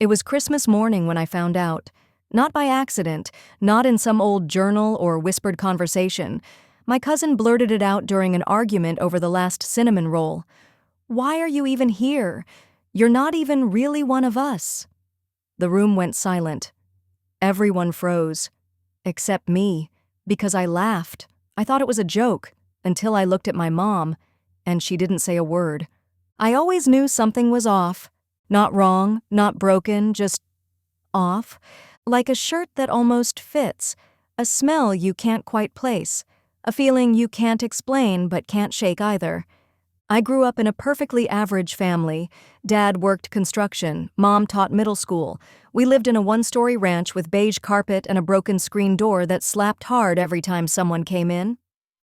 It was Christmas morning when I found out. Not by accident, not in some old journal or whispered conversation. My cousin blurted it out during an argument over the last cinnamon roll. "Why are you even here? You're not even really one of us." The room went silent. Everyone froze. Except me, because I laughed. I thought it was a joke, until I looked at my mom, and she didn't say a word. I always knew something was off. Not wrong, not broken, just off. Like a shirt that almost fits, a smell you can't quite place, a feeling you can't explain but can't shake either. I grew up in a perfectly average family. Dad worked construction, Mom taught middle school. We lived in a one-story ranch with beige carpet and a broken screen door that slapped hard every time someone came in.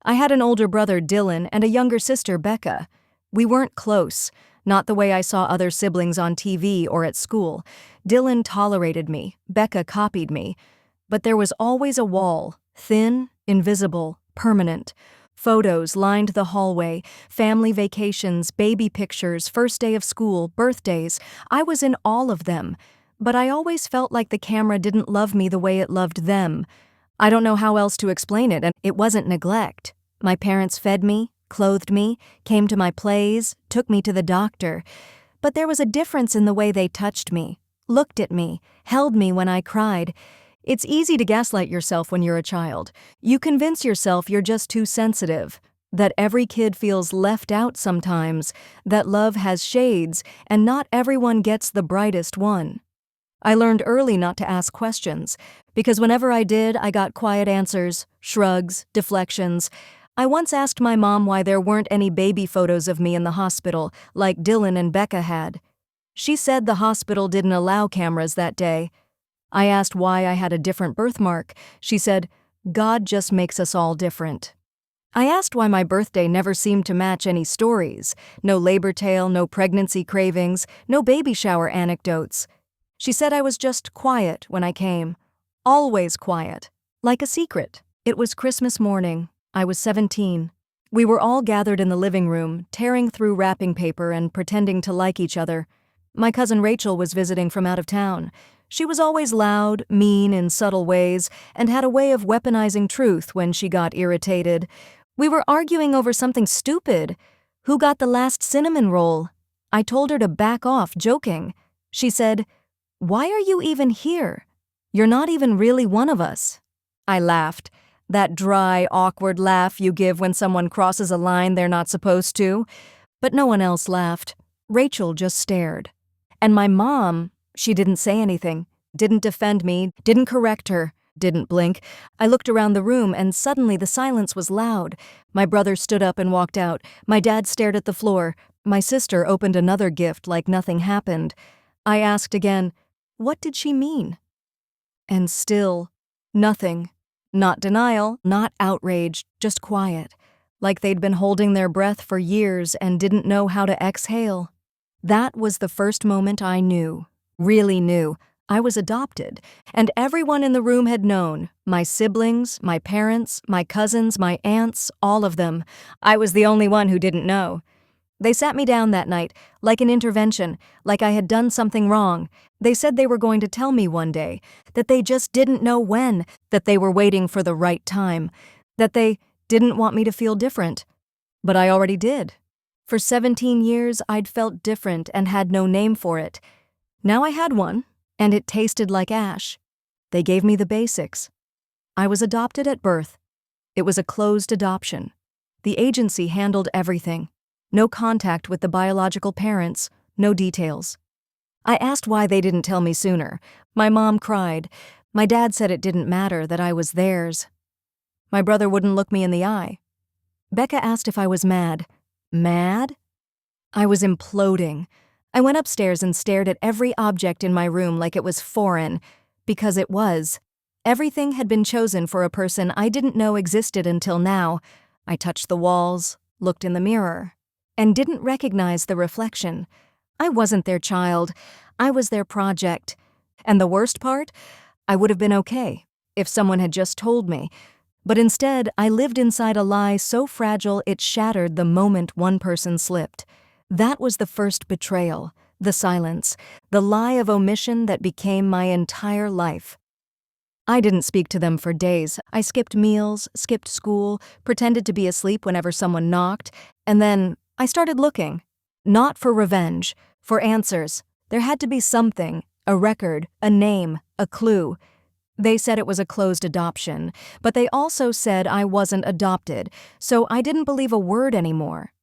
I had an older brother, Dylan, and a younger sister, Becca. We weren't close, not the way I saw other siblings on TV or at school. Dylan tolerated me, Becca copied me. But there was always a wall, thin, invisible, permanent. Photos lined the hallway, family vacations, baby pictures, first day of school, birthdays. I was in all of them, but I always felt like the camera didn't love me the way it loved them. I don't know how else to explain it, and it wasn't neglect. My parents fed me, clothed me, came to my plays, took me to the doctor. But there was a difference in the way they touched me, looked at me, held me when I cried. It's easy to gaslight yourself when you're a child. You convince yourself you're just too sensitive, that every kid feels left out sometimes, that love has shades, and not everyone gets the brightest one. I learned early not to ask questions, because whenever I did, I got quiet answers, shrugs, deflections. I once asked my mom why there weren't any baby photos of me in the hospital, like Dylan and Becca had. She said the hospital didn't allow cameras that day. I asked why I had a different birthmark. She said, "God just makes us all different." I asked why my birthday never seemed to match any stories. No labor tale, no pregnancy cravings, no baby shower anecdotes. She said I was just quiet when I came. Always quiet. Like a secret. It was Christmas morning. I was 17. We were all gathered in the living room, tearing through wrapping paper and pretending to like each other. My cousin Rachel was visiting from out of town. She was always loud, mean in subtle ways, and had a way of weaponizing truth when she got irritated. We were arguing over something stupid. Who got the last cinnamon roll? I told her to back off, joking. She said, "Why are you even here? You're not even really one of us." I laughed. That dry, awkward laugh you give when someone crosses a line they're not supposed to. But no one else laughed. Rachel just stared. And my mom, she didn't say anything, didn't defend me, didn't correct her, didn't blink. I looked around the room and suddenly the silence was loud. My brother stood up and walked out. My dad stared at the floor. My sister opened another gift like nothing happened. I asked again, what did she mean? And still, nothing. Not denial, not outrage, just quiet. Like they'd been holding their breath for years and didn't know how to exhale. That was the first moment I knew, really knew, I was adopted, and everyone in the room had known, my siblings, my parents, my cousins, my aunts, all of them. I was the only one who didn't know. They sat me down that night, like an intervention, like I had done something wrong. They said they were going to tell me one day, that they just didn't know when, that they were waiting for the right time, that they didn't want me to feel different. But I already did. For 17 years, I'd felt different and had no name for it. Now I had one, and it tasted like ash. They gave me the basics. I was adopted at birth. It was a closed adoption. The agency handled everything. No contact with the biological parents, no details. I asked why they didn't tell me sooner. My mom cried. My dad said it didn't matter, that I was theirs. My brother wouldn't look me in the eye. Becca asked if I was mad. Mad? I was imploding. I went upstairs and stared at every object in my room like it was foreign, because it was. Everything had been chosen for a person I didn't know existed until now. I touched the walls, looked in the mirror, and didn't recognize the reflection. I wasn't their child. I was their project. And the worst part? I would have been okay if someone had just told me. But instead, I lived inside a lie so fragile it shattered the moment one person slipped. That was the first betrayal, The silence, the lie of omission that became my entire life. I didn't speak to them for days. I skipped meals, skipped school, pretended to be asleep whenever someone knocked, and then I started looking. Not for revenge, for answers. There had to be something, a record, a name, a clue. They said it was a closed adoption, but they also said I wasn't adopted, so I didn't believe a word anymore.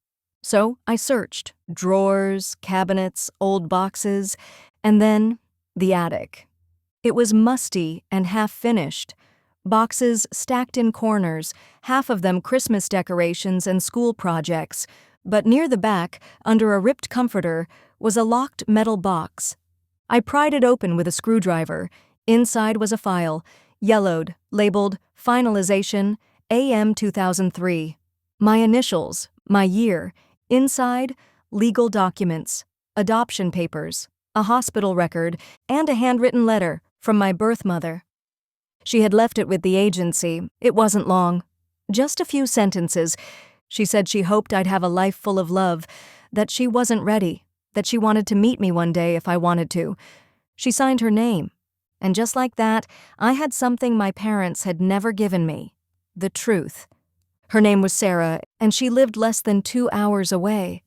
So I searched drawers, cabinets, old boxes, and then the attic. It was musty and half-finished. Boxes stacked in corners, half of them Christmas decorations and school projects. But near the back, under a ripped comforter, was a locked metal box. I pried it open with a screwdriver. Inside was a file, yellowed, labeled Finalization, AM 2003. My initials, my year. Inside, legal documents, adoption papers, a hospital record, and a handwritten letter from my birth mother. She had left it with the agency. It wasn't long. Just a few sentences. She said she hoped I'd have a life full of love, that she wasn't ready, that she wanted to meet me one day if I wanted to. She signed her name. And just like that, I had something my parents had never given me. The truth. Her name was Sarah, and she lived less than 2 hours away.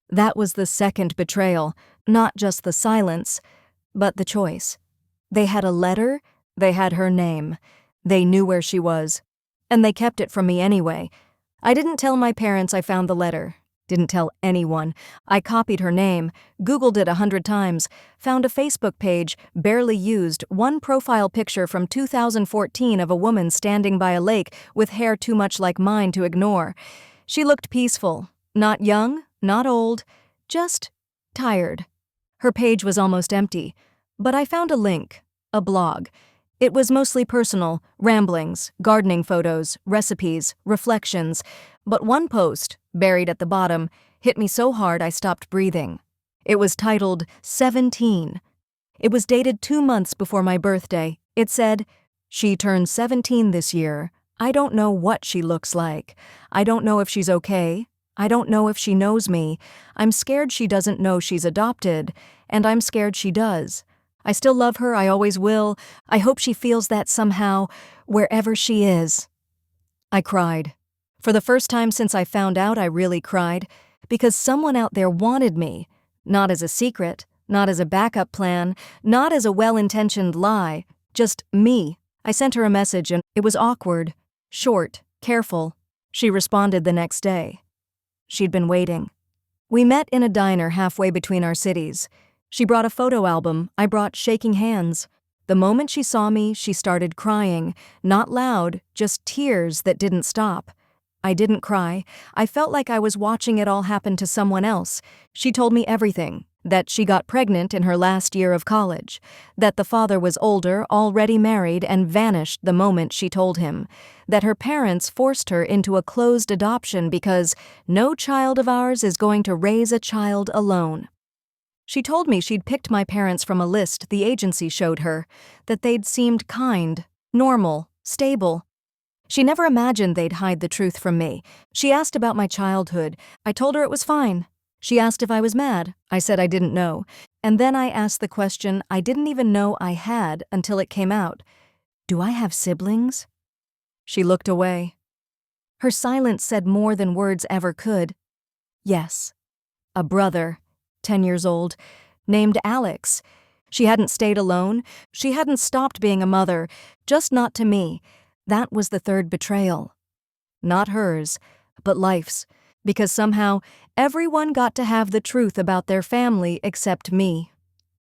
That was the second betrayal, not just the silence, but the choice. They had a letter, they had her name, they knew where she was, and they kept it from me anyway. I didn't tell my parents I found the letter, didn't tell anyone. I copied her name, Googled it 100 times, found a Facebook page, barely used, one profile picture from 2014 of a woman standing by a lake with hair too much like mine to ignore. She looked peaceful, not young, not old, just tired. Her page was almost empty, but I found a link, a blog. It was mostly personal, ramblings, gardening photos, recipes, reflections, but one post, buried at the bottom, hit me so hard I stopped breathing. It was titled 17. It was dated 2 months before my birthday. It said, "She turned 17 this year. I don't know what she looks like. I don't know if she's okay. I don't know if she knows me. I'm scared she doesn't know she's adopted, and I'm scared she does. I still love her, I always will. I hope she feels that somehow, wherever she is." I cried. For the first time since I found out, I really cried, because someone out there wanted me, not as a secret, not as a backup plan, not as a well-intentioned lie, just me. I sent her a message and it was awkward, short, careful. She responded the next day. She'd been waiting. We met in a diner halfway between our cities. She brought a photo album, I brought shaking hands. The moment she saw me, she started crying, not loud, just tears that didn't stop. I didn't cry. I felt like I was watching it all happen to someone else. She told me everything, that she got pregnant in her last year of college, that the father was older, already married, and vanished the moment she told him, that her parents forced her into a closed adoption because no child of ours is going to raise a child alone. She told me she'd picked my parents from a list the agency showed her, that they'd seemed kind, normal, stable. She never imagined they'd hide the truth from me. She asked about my childhood. I told her it was fine. She asked if I was mad. I said I didn't know. And then I asked the question I didn't even know I had until it came out. Do I have siblings? She looked away. Her silence said more than words ever could. Yes. A brother. 10 years old, named Alex. She hadn't stayed alone. She hadn't stopped being a mother, just not to me. That was the third betrayal. Not hers, but life's, because somehow everyone got to have the truth about their family except me.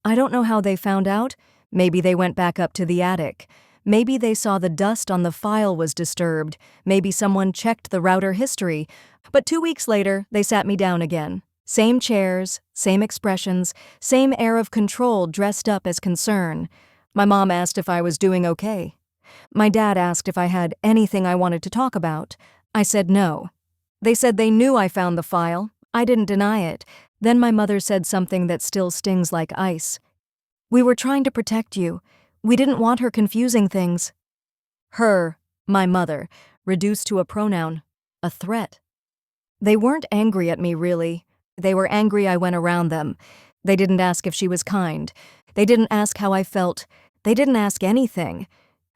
I don't know how they found out. Maybe they went back up to the attic. Maybe they saw the dust on the file was disturbed. Maybe someone checked the router history. But 2 weeks later, they sat me down again. Same chairs, same expressions, same air of control dressed up as concern. My mom asked if I was doing okay. My dad asked if I had anything I wanted to talk about. I said no. They said they knew I found the file. I didn't deny it. Then my mother said something that still stings like ice. "We were trying to protect you. We didn't want her confusing things." Her, my mother, reduced to a pronoun, a threat. They weren't angry at me, really. They were angry I went around them. They didn't ask if she was kind. They didn't ask how I felt. They didn't ask anything.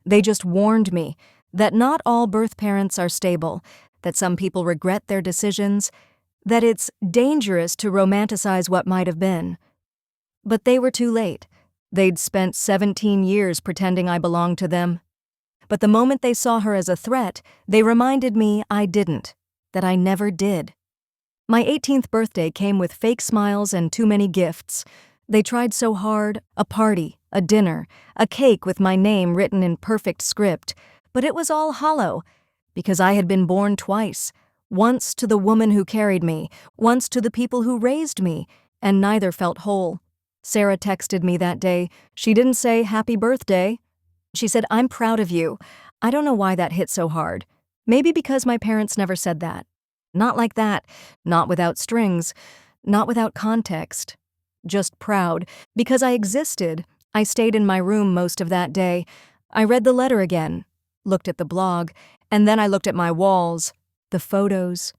They just warned me that not all birth parents are stable, that some people regret their decisions, that it's dangerous to romanticize what might have been. But they were too late. They'd spent 17 years pretending I belonged to them. But the moment they saw her as a threat, they reminded me I didn't, that I never did. My 18th birthday came with fake smiles and too many gifts. They tried so hard, a party, a dinner, a cake with my name written in perfect script, but it was all hollow, because I had been born twice, once to the woman who carried me, once to the people who raised me, and neither felt whole. Sarah texted me that day. She didn't say happy birthday. She said, "I'm proud of you." I don't know why that hit so hard. Maybe because my parents never said that. Not like that, not without strings, not without context. Just proud, because I existed. I stayed in my room most of that day. I read the letter again, looked at the blog, and then I looked at my walls, the photos,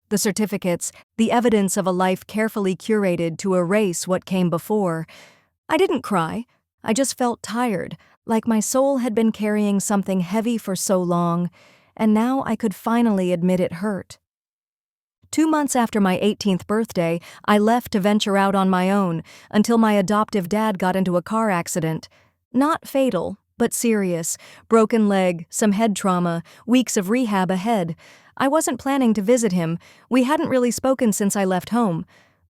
the certificates, the evidence of a life carefully curated to erase what came before. I didn't cry. I just felt tired, like my soul had been carrying something heavy for so long, and now I could finally admit it hurt. 2 months after my 18th birthday, I left to venture out on my own until my adoptive dad got into a car accident. Not fatal, but serious. Broken leg, some head trauma, weeks of rehab ahead. I wasn't planning to visit him. We hadn't really spoken since I left home.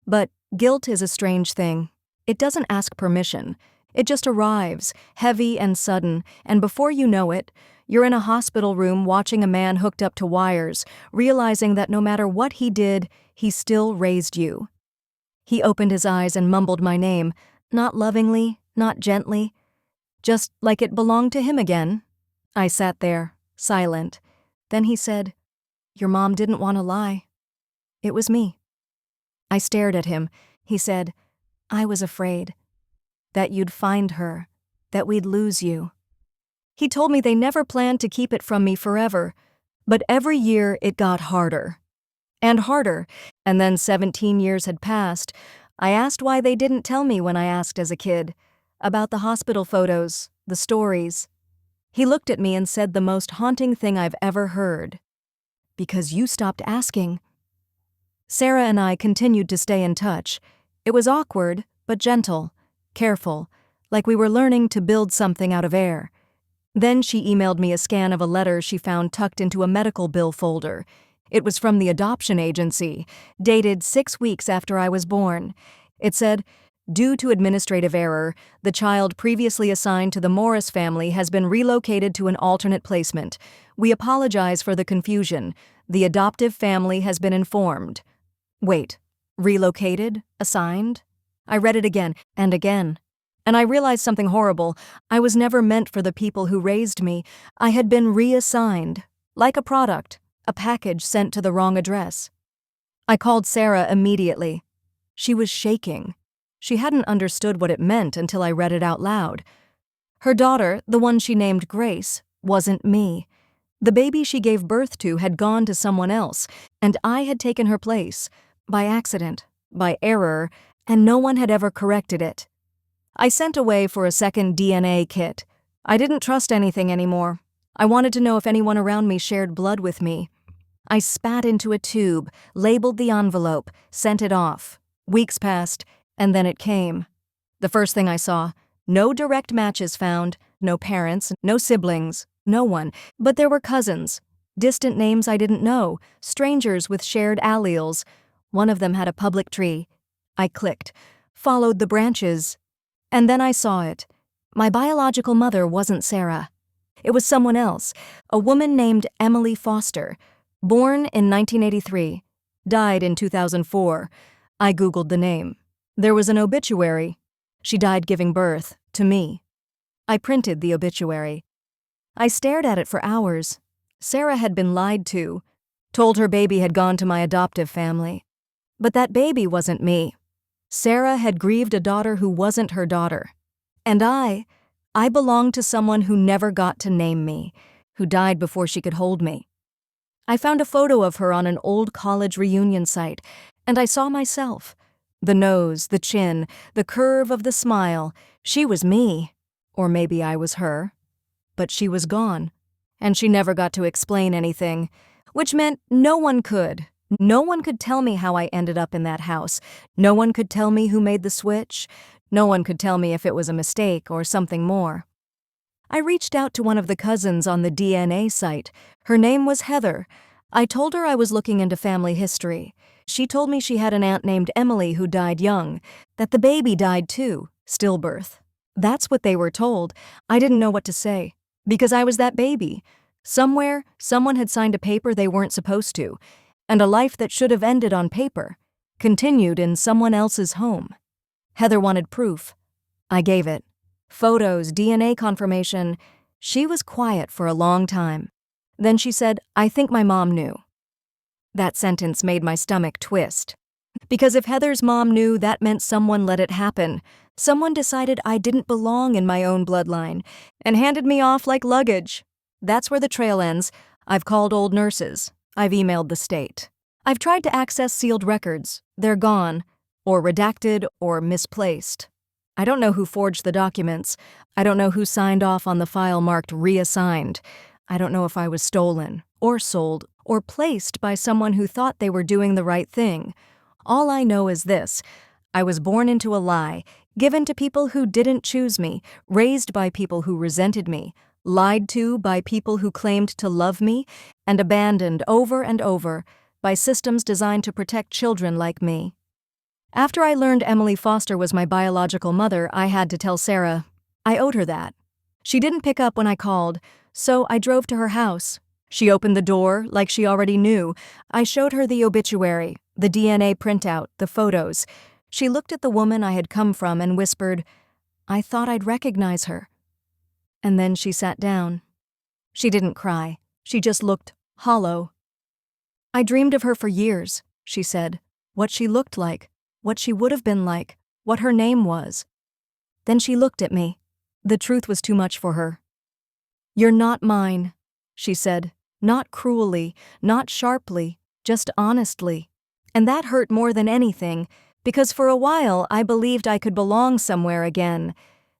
But guilt is a strange thing. It doesn't ask permission. It just arrives, heavy and sudden, and before you know it, you're in a hospital room watching a man hooked up to wires, realizing that no matter what he did, he still raised you. He opened his eyes and mumbled my name, not lovingly, not gently, just like it belonged to him again. I sat there, silent. Then he said, "Your mom didn't want to lie. It was me." I stared at him. He said, "I was afraid that you'd find her, that we'd lose you." He told me they never planned to keep it from me forever, but every year it got harder and harder, and then 17 years had passed. I asked why they didn't tell me when I asked as a kid, about the hospital photos, the stories. He looked at me and said the most haunting thing I've ever heard. "Because you stopped asking." Sarah and I continued to stay in touch. It was awkward, but gentle, careful, like we were learning to build something out of air. Then she emailed me a scan of a letter she found tucked into a medical bill folder. It was from the adoption agency, dated 6 weeks after I was born. It said, "Due to administrative error, the child previously assigned to the Morris family has been relocated to an alternate placement. We apologize for the confusion. The adoptive family has been informed." Wait, relocated? Assigned? I read it again, and I realized something horrible. I was never meant for the people who raised me. I had been reassigned, like a product, a package sent to the wrong address. I called Sarah immediately. She was shaking. She hadn't understood what it meant until I read it out loud. Her daughter, the one she named Grace, wasn't me. The baby she gave birth to had gone to someone else, and I had taken her place, by accident, by error, and no one had ever corrected it. I sent away for a second DNA kit. I didn't trust anything anymore. I wanted to know if anyone around me shared blood with me. I spat into a tube, labeled the envelope, sent it off. Weeks passed, and then it came. The first thing I saw, no direct matches found, no parents, no siblings, no one, but there were cousins, distant names I didn't know, strangers with shared alleles. One of them had a public tree. I clicked, followed the branches, and then I saw it. My biological mother wasn't Sarah. It was someone else, a woman named Emily Foster, born in 1983, died in 2004. I Googled the name. There was an obituary. She died giving birth to me. I printed the obituary. I stared at it for hours. Sarah had been lied to, told her baby had gone to my adoptive family. But that baby wasn't me. Sarah had grieved a daughter who wasn't her daughter. And I belonged to someone who never got to name me, who died before she could hold me. I found a photo of her on an old college reunion site, and I saw myself, The nose, the chin, the curve of the smile. She was me. Or maybe I was her. But she was gone. And she never got to explain anything, which meant no one could. No one could tell me how I ended up in that house. No one could tell me who made the switch. No one could tell me if it was a mistake or something more. I reached out to one of the cousins on the DNA site. Her name was Heather. I told her I was looking into family history. She told me she had an aunt named Emily who died young, that the baby died too, stillbirth. That's what they were told. I didn't know what to say, because I was that baby. Somewhere, someone had signed a paper they weren't supposed to, and a life that should have ended on paper continued in someone else's home. Heather wanted proof. I gave it. Photos, DNA confirmation. She was quiet for a long time. Then she said, "I think my mom knew." That sentence made my stomach twist. Because if Heather's mom knew, that meant someone let it happen. Someone decided I didn't belong in my own bloodline and handed me off like luggage. That's where the trail ends. I've called old nurses. I've emailed the state. I've tried to access sealed records. They're gone, or redacted, or misplaced. I don't know who forged the documents. I don't know who signed off on the file marked reassigned. I don't know if I was stolen, or sold, or placed by someone who thought they were doing the right thing. All I know is this: I was born into a lie, given to people who didn't choose me, raised by people who resented me, lied to by people who claimed to love me, and abandoned over and over by systems designed to protect children like me. After I learned Emily Foster was my biological mother, I had to tell Sarah. I owed her that. She didn't pick up when I called, so I drove to her house. She opened the door like she already knew. I showed her the obituary, the DNA printout, the photos. She looked at the woman I had come from and whispered, "I thought I'd recognize her." And then she sat down. She didn't cry. She just looked hollow. "I dreamed of her for years," she said. "What she looked like, what she would have been like, what her name was." Then she looked at me. The truth was too much for her. "You're not mine," she said, not cruelly, not sharply, just honestly. And that hurt more than anything, because for a while I believed I could belong somewhere again,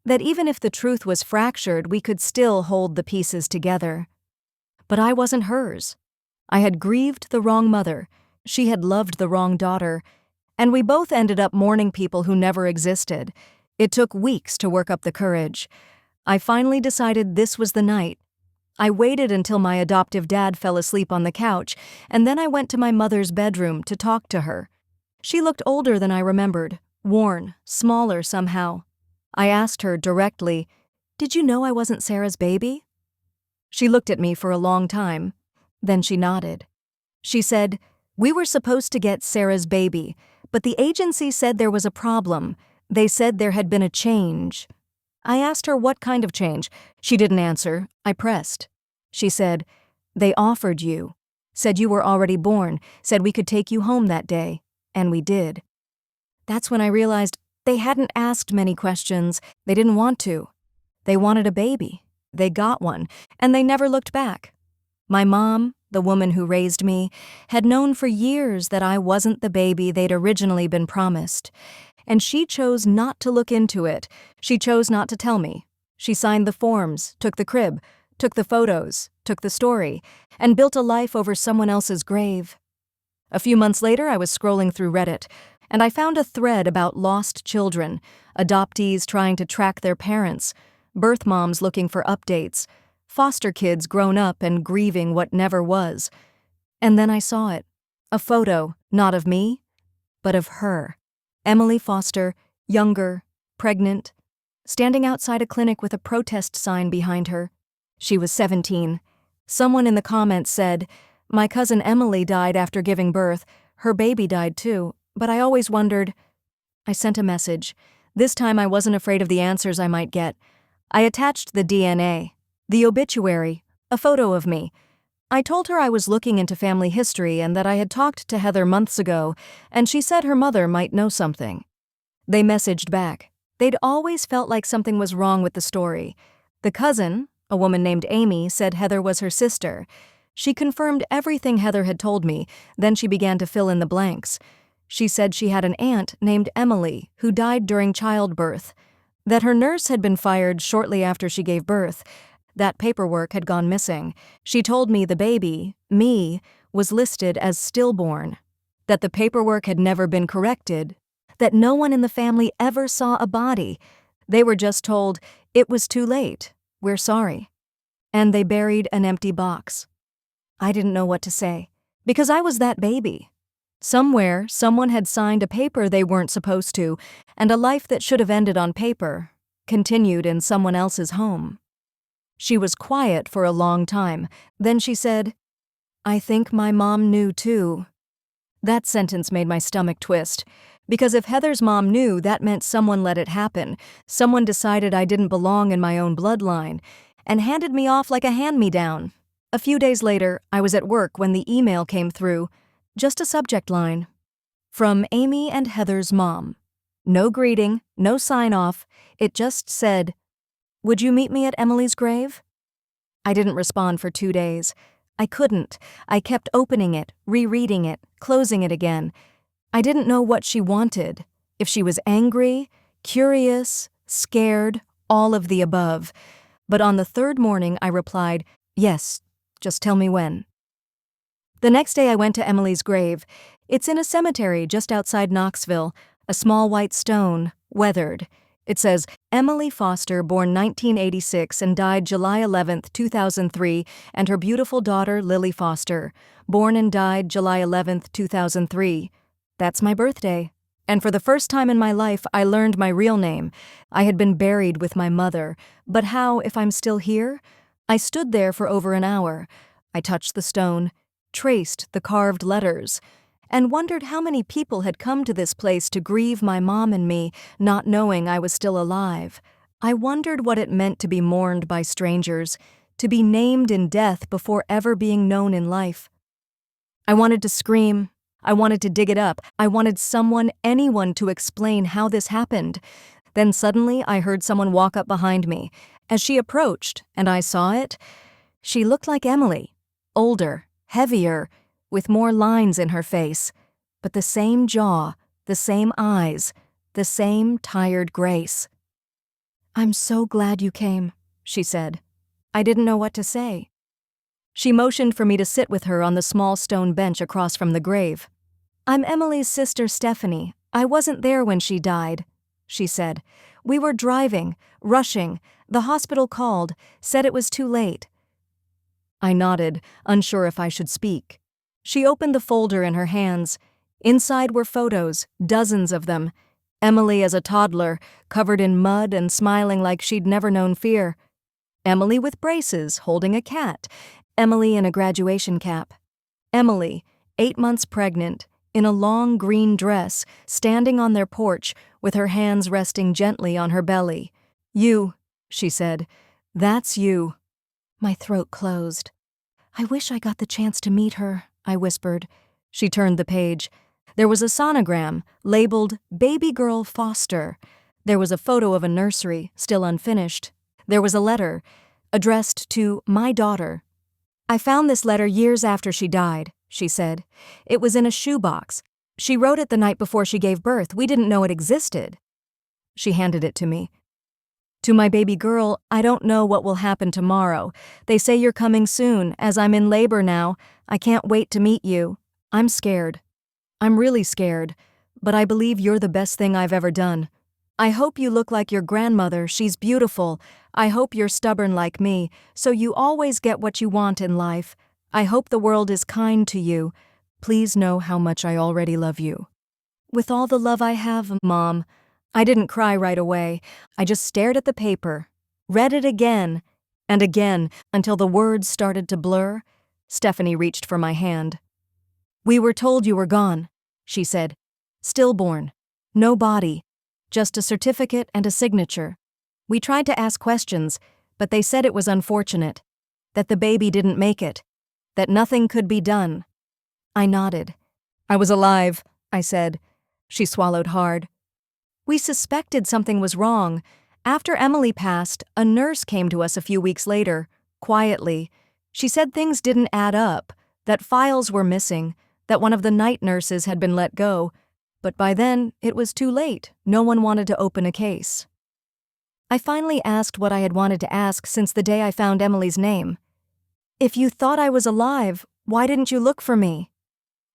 that even if the truth was fractured, we could still hold the pieces together. But I wasn't hers. I had grieved the wrong mother, she had loved the wrong daughter, and we both ended up mourning people who never existed. It took weeks to work up the courage. I finally decided this was the night. I waited until my adoptive dad fell asleep on the couch, and then I went to my mother's bedroom to talk to her. She looked older than I remembered, worn, smaller somehow. I asked her directly, "Did you know I wasn't Sarah's baby?" She looked at me for a long time. Then she nodded. She said, "We were supposed to get Sarah's baby, but the agency said there was a problem. They said there had been a change." I asked her what kind of change. She didn't answer. I pressed. She said, "They offered you, said you were already born, said we could take you home that day, and we did." That's when I realized they hadn't asked many questions. They didn't want to. They wanted a baby. They got one, and they never looked back. My mom, the woman who raised me, had known for years that I wasn't the baby they'd originally been promised. And she chose not to look into it. She chose not to tell me. She signed the forms, took the crib, took the photos, took the story, and built a life over someone else's grave. A few months later, I was scrolling through Reddit, and I found a thread about lost children, adoptees trying to track their parents, birth moms looking for updates, foster kids grown up and grieving what never was. And then I saw it. A photo, not of me, but of her. Emily Foster, younger, pregnant, standing outside a clinic with a protest sign behind her. She was 17. Someone in the comments said, "My cousin Emily died after giving birth. Her baby died too, but I always wondered." I sent a message. This time I wasn't afraid of the answers I might get. I attached the DNA, the obituary, a photo of me. I told her I was looking into family history and that I had talked to Heather months ago, and she said her mother might know something. They messaged back. They'd always felt like something was wrong with the story. The cousin, a woman named Amy, said Heather was her sister. She confirmed everything Heather had told me, then she began to fill in the blanks. She said she had an aunt named Emily who died during childbirth, that her nurse had been fired shortly after she gave birth, that paperwork had gone missing. She told me the baby, me, was listed as stillborn, that the paperwork had never been corrected, that no one in the family ever saw a body. They were just told, "It was too late. We're sorry." And they buried an empty box. I didn't know what to say, because I was that baby. Somewhere, someone had signed a paper they weren't supposed to, and a life that should have ended on paper continued in someone else's home. She was quiet for a long time. Then she said, "I think my mom knew too." That sentence made my stomach twist, because if Heather's mom knew, that meant someone let it happen. Someone decided I didn't belong in my own bloodline, and handed me off like a hand-me-down. A few days later, I was at work when the email came through. Just a subject line. From Amy and Heather's mom. No greeting, no sign-off. It just said, "Would you meet me at Emily's grave?" I didn't respond for 2 days. I couldn't. I kept opening it, rereading it, closing it again. I didn't know what she wanted. If she was angry, curious, scared, all of the above. But on the third morning, I replied, "Yes, just tell me when." The next day I went to Emily's grave. It's in a cemetery just outside Knoxville, a small white stone, weathered. It says, "Emily Foster, born 1986 and died July 11, 2003, and her beautiful daughter Lily Foster, born and died July 11, 2003. That's my birthday. And for the first time in my life, I learned my real name. I had been buried with my mother, but how if I'm still here? I stood there for over an hour. I touched the stone, traced the carved letters, and wondered how many people had come to this place to grieve my mom and me, not knowing I was still alive. I wondered what it meant to be mourned by strangers, to be named in death before ever being known in life. I wanted to scream. I wanted to dig it up. I wanted someone, anyone, to explain how this happened. Then suddenly I heard someone walk up behind me. As she approached, and I saw it, she looked like Emily, older, heavier, with more lines in her face, but the same jaw, the same eyes, the same tired grace. "I'm so glad you came," she said. I didn't know what to say. She motioned for me to sit with her on the small stone bench across from the grave. "I'm Emily's sister Stephanie. I wasn't there when she died," she said. "We were driving, rushing. The hospital called, said it was too late." I nodded, unsure if I should speak. She opened the folder in her hands. Inside were photos, dozens of them. Emily as a toddler, covered in mud and smiling like she'd never known fear. Emily with braces, holding a cat. Emily in a graduation cap. Emily, 8 months pregnant, in a long green dress, standing on their porch with her hands resting gently on her belly. "You," she said. "That's you." My throat closed. "I wish I got the chance to meet her," I whispered. She turned the page. There was a sonogram, labeled Baby Girl Foster. There was a photo of a nursery, still unfinished. There was a letter, addressed to my daughter. "I found this letter years after she died," she said. "It was in a shoebox. She wrote it the night before she gave birth. We didn't know it existed." She handed it to me. "To my baby girl, I don't know what will happen tomorrow. They say you're coming soon, as I'm in labor now. I can't wait to meet you. I'm scared. I'm really scared, but I believe you're the best thing I've ever done. I hope you look like your grandmother. She's beautiful. I hope you're stubborn like me, so you always get what you want in life. I hope the world is kind to you. Please know how much I already love you. With all the love I have, Mom." I didn't cry right away. I just stared at the paper, read it again, and again, until the words started to blur. Stephanie reached for my hand. "We were told you were gone," she said. "Stillborn. No body. Just a certificate and a signature. We tried to ask questions, but they said it was unfortunate, that the baby didn't make it, that nothing could be done." I nodded. "I was alive," I said. She swallowed hard. "We suspected something was wrong. After Emily passed, a nurse came to us a few weeks later, quietly. She said things didn't add up, that files were missing, that one of the night nurses had been let go. but by then, it was too late. No one wanted to open a case. I finally asked what I had wanted to ask since the day I found Emily's name. "If you thought I was alive, why didn't you look for me?"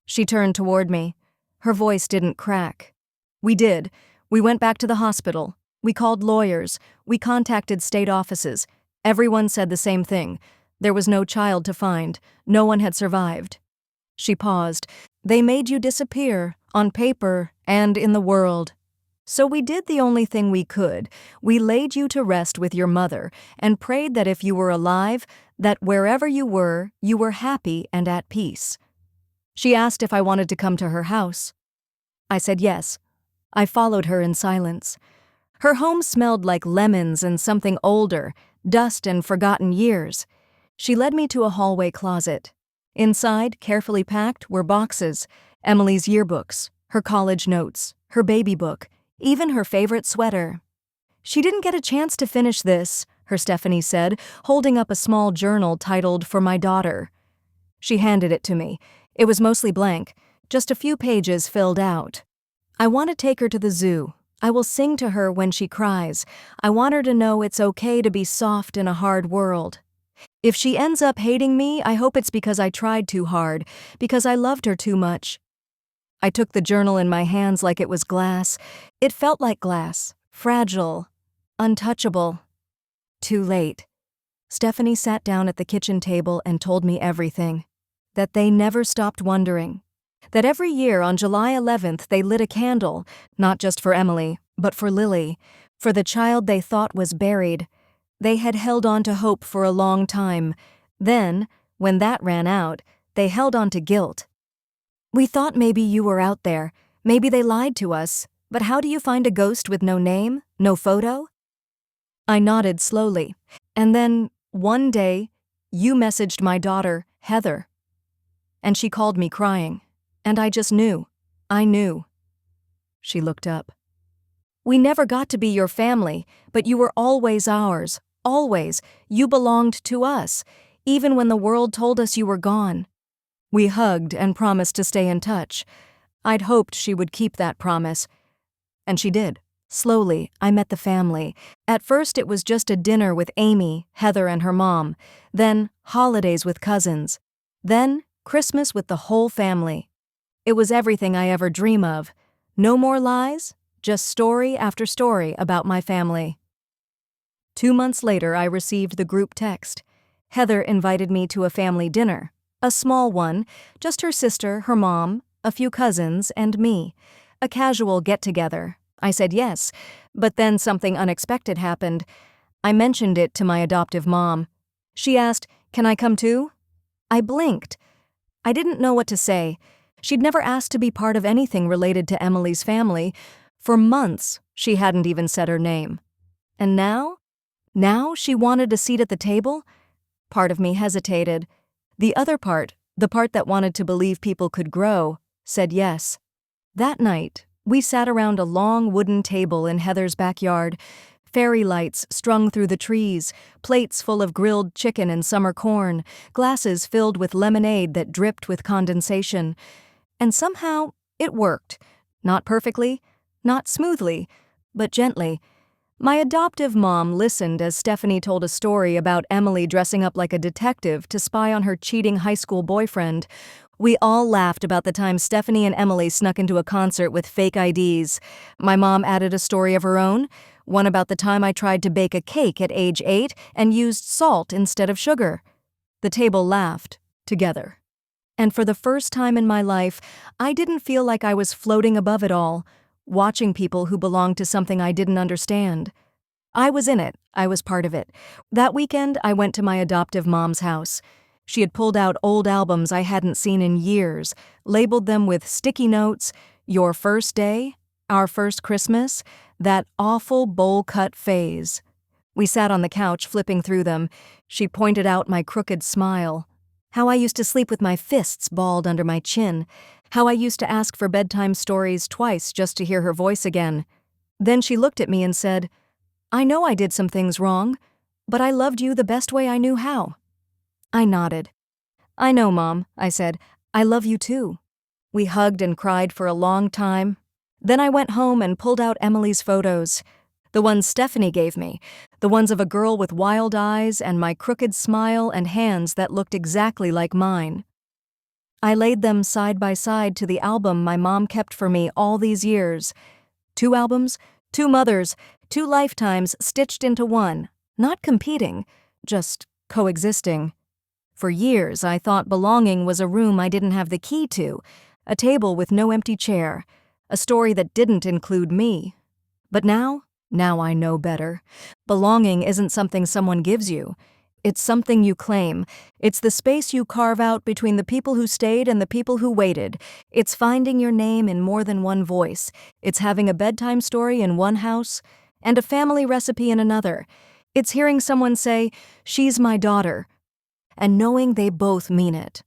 She turned toward me. Her voice didn't crack. "We did. We went back to the hospital. We called lawyers. We contacted state offices. Everyone said the same thing. There was no child to find. No one had survived." She paused. "They made you disappear, on paper and in the world. So we did the only thing we could. We laid you to rest with your mother and prayed that if you were alive, that wherever you were happy and at peace." She asked if I wanted to come to her house. I said yes. I followed her in silence. Her home smelled like lemons and something older, dust and forgotten years. She led me to a hallway closet. Inside, carefully packed, were boxes, Emily's yearbooks, her college notes, her baby book, even her favorite sweater. "She didn't get a chance to finish this," her Stephanie said, holding up a small journal titled "For My Daughter." She handed it to me. It was mostly blank, just a few pages filled out. "I want to take her to the zoo. I will sing to her when she cries. I want her to know it's okay to be soft in a hard world. If she ends up hating me, I hope it's because I tried too hard, because I loved her too much." I took the journal in my hands like it was glass. It felt like glass, fragile, untouchable. Too late. Stephanie sat down at the kitchen table and told me everything. That they never stopped wondering. That every year on July 11th they lit a candle, not just for Emily, but for Lily, for the child they thought was buried. They had held on to hope for a long time. Then, when that ran out, they held on to guilt. "We thought maybe you were out there. Maybe they lied to us. But how do you find a ghost with no name, no photo?" I nodded slowly. "And then, one day, you messaged my daughter, Heather. And she called me crying. And I just knew. I knew." She looked up. "We never got to be your family, but you were always ours. Always. You belonged to us, even when the world told us you were gone." We hugged and promised to stay in touch. I'd hoped she would keep that promise. And she did. Slowly, I met the family. At first, it was just a dinner with Amy, Heather, and her mom. Then, holidays with cousins. Then, Christmas with the whole family. It was everything I ever dream of. No more lies, just story after story about my family. 2 months later, I received the group text. Heather invited me to a family dinner. A small one, just her sister, her mom, a few cousins, and me. A casual get-together. I said yes, but then something unexpected happened. I mentioned it to my adoptive mom. She asked, "Can I come too?" I blinked. I didn't know what to say. She'd never asked to be part of anything related to Emily's family. For months, she hadn't even said her name. And now? Now she wanted a seat at the table? Part of me hesitated. The other part, the part that wanted to believe people could grow, said yes. That night, we sat around a long wooden table in Heather's backyard. Fairy lights strung through the trees, plates full of grilled chicken and summer corn, glasses filled with lemonade that dripped with condensation. And somehow, it worked. Not perfectly, not smoothly, but gently. My adoptive mom listened as Stephanie told a story about Emily dressing up like a detective to spy on her cheating high school boyfriend. We all laughed about the time Stephanie and Emily snuck into a concert with fake IDs. My mom added a story of her own, one about the time I tried to bake a cake at age 8 and used salt instead of sugar. The table laughed, together. And for the first time in my life, I didn't feel like I was floating above it all, watching people who belonged to something I didn't understand. I was in it. I was part of it. That weekend, I went to my adoptive mom's house. She had pulled out old albums I hadn't seen in years, labeled them with sticky notes, "Your first day," "Our first Christmas," that awful bowl-cut phase. We sat on the couch flipping through them. She pointed out my crooked smile. How I used to sleep with my fists balled under my chin. How I used to ask for bedtime stories twice just to hear her voice again. Then she looked at me and said, "I know I did some things wrong, but I loved you the best way I knew how." I nodded. "I know, Mom," I said. "I love you too." We hugged and cried for a long time. Then I went home and pulled out Emily's photos. The ones Stephanie gave me, the ones of a girl with wild eyes and my crooked smile and hands that looked exactly like mine. I laid them side by side to the album my mom kept for me all these years. 2 albums, 2 mothers, 2 lifetimes stitched into one, not competing, just coexisting. For years, I thought belonging was a room I didn't have the key to, a table with no empty chair, a story that didn't include me. But now I know better. Belonging isn't something someone gives you. It's something you claim. It's the space you carve out between the people who stayed and the people who waited. It's finding your name in more than one voice. It's having a bedtime story in one house and a family recipe in another. It's hearing someone say, "She's my daughter," and knowing they both mean it.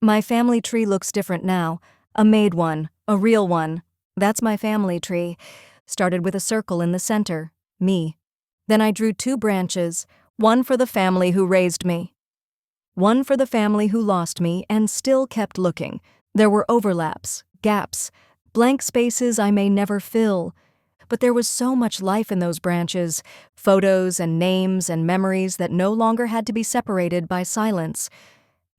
My family tree looks different now. A made one, a real one. That's my family tree. Started with a circle in the center, me. Then I drew 2 branches, one for the family who raised me, one for the family who lost me and still kept looking. There were overlaps, gaps, blank spaces I may never fill. But there was so much life in those branches, photos and names and memories that no longer had to be separated by silence.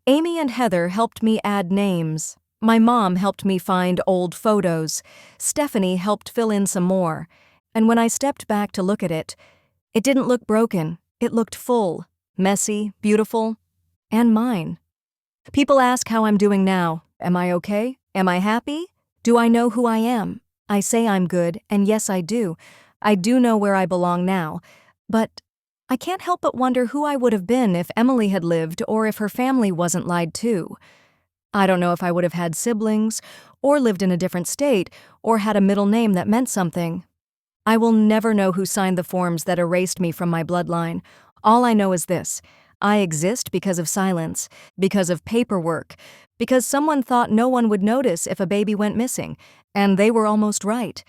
Amy and Heather helped me add names. My mom helped me find old photos. Stephanie helped fill in some more. And when I stepped back to look at it, it didn't look broken. It looked full, messy, beautiful, and mine. People ask how I'm doing now. Am I okay? Am I happy? Do I know who I am? I say I'm good, and yes, I do. I do know where I belong now. But I can't help but wonder who I would have been if Emily had lived or if her family wasn't lied to. I don't know if I would have had siblings, or lived in a different state, or had a middle name that meant something. I will never know who signed the forms that erased me from my bloodline. All I know is this: I exist because of silence, because of paperwork, because someone thought no one would notice if a baby went missing, and they were almost right,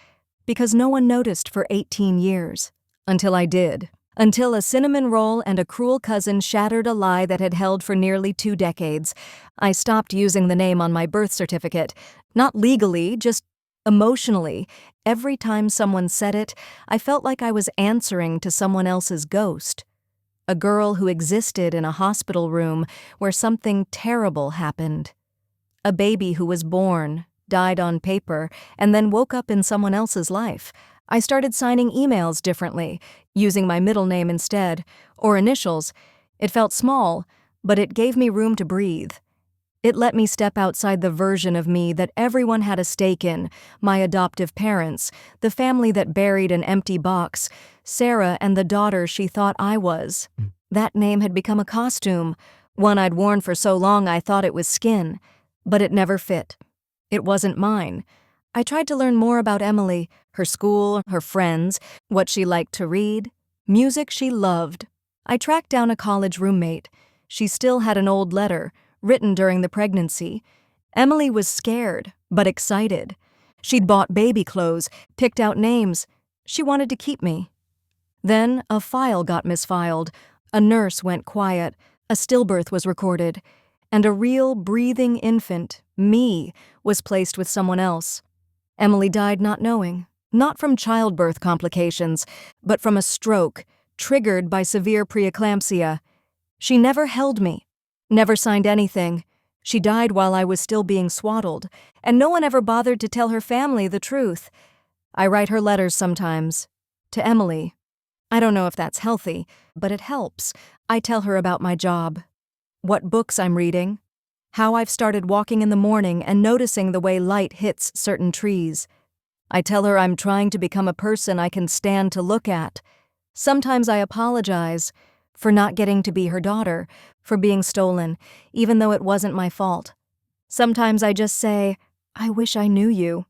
because no one noticed for 18 years. Until I did. Until a cinnamon roll and a cruel cousin shattered a lie that had held for nearly 2 decades. I stopped using the name on my birth certificate, not legally, just emotionally. Every time someone said it, I felt like I was answering to someone else's ghost. A girl who existed in a hospital room where something terrible happened. A baby who was born, died on paper, and then woke up in someone else's life. I started signing emails differently, using my middle name instead, or initials. It felt small, but it gave me room to breathe. It let me step outside the version of me that everyone had a stake in: my adoptive parents, the family that buried an empty box, Sarah and the daughter she thought I was. That name had become a costume, one I'd worn for so long I thought it was skin, but it never fit. It wasn't mine. I tried to learn more about Emily, her school, her friends, what she liked to read, music she loved. I tracked down a college roommate. She still had an old letter, written during the pregnancy. Emily was scared, but excited. She'd bought baby clothes, picked out names. She wanted to keep me. Then a file got misfiled. A nurse went quiet. A stillbirth was recorded. And a real, breathing infant, me, was placed with someone else. Emily died not knowing, not from childbirth complications, but from a stroke, triggered by severe preeclampsia. She never held me, never signed anything. She died while I was still being swaddled, and no one ever bothered to tell her family the truth. I write her letters sometimes. To Emily. I don't know if that's healthy, but it helps. I tell her about my job, what books I'm reading, how I've started walking in the morning and noticing the way light hits certain trees. I tell her I'm trying to become a person I can stand to look at. Sometimes I apologize for not getting to be her daughter, for being stolen, even though it wasn't my fault. Sometimes I just say, I wish I knew you.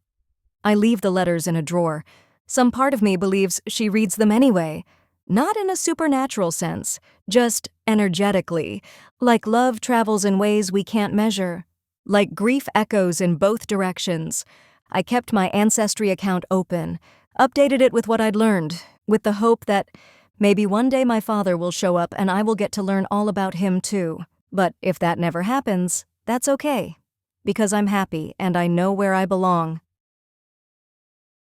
I leave the letters in a drawer. Some part of me believes she reads them anyway. Not in a supernatural sense, just energetically, like love travels in ways we can't measure, like grief echoes in both directions. I kept my Ancestry account open, updated it with what I'd learned, with the hope that maybe one day my father will show up and I will get to learn all about him too. But if that never happens, that's okay, because I'm happy and I know where I belong.